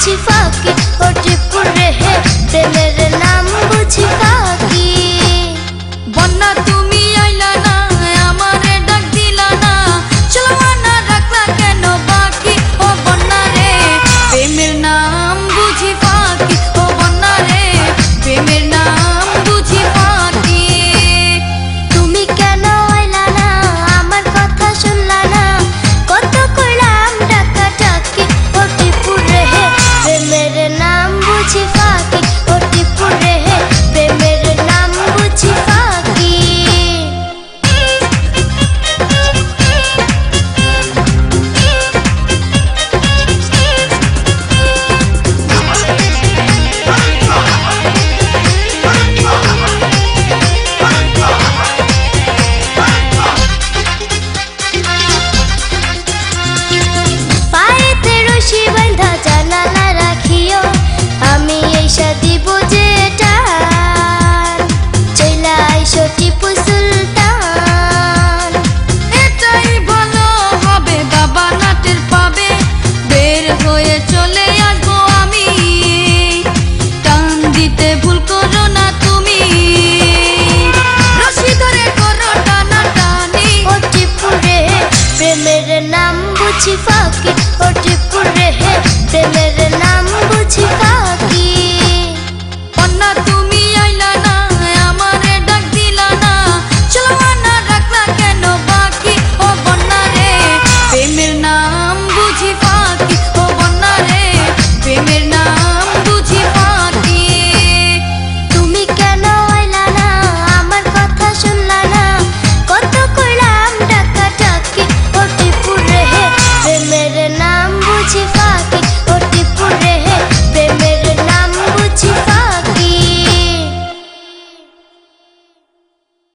বুঝি ফাঁকি ও টিপুর রেহে প্রেমের নাম বুঝি ফাঁকি বন্যা তুমি আইলা না আমারে ডাক দিলা না চলবা না রাখলা কেন বাকি ও বন্যা রে প্রেমের নাম বুঝি ফাঁকি ও বন্যা রে প্রেমের নাম বুঝি ফাঁকি তুমি কেন আইলা না আমার কথা শুনলা না কত কইলাম ডাকা ডাকি ও টিপুর রেহে প্রেমের নাম বুঝি ফাঁকি ও টিপুর রেহে প্রেমের নাম বুঝি ফাঁকি পায়েতে রশি বাঁধা জানালা রাখিও আমি এইসা দিব যে টান চইলা আইসো টিপু সুলতান এটাই ভালো হবে বাবা নাটের পাবে বের হয়ে চলে আসবো আমি টান দিতে ভুল করো না তুমি রশি ধরে করো টানা টানি ও টিপু রেহে প্রেমের নাম বুঝি ফাঁকি ও টিপু রেহে প্রেমের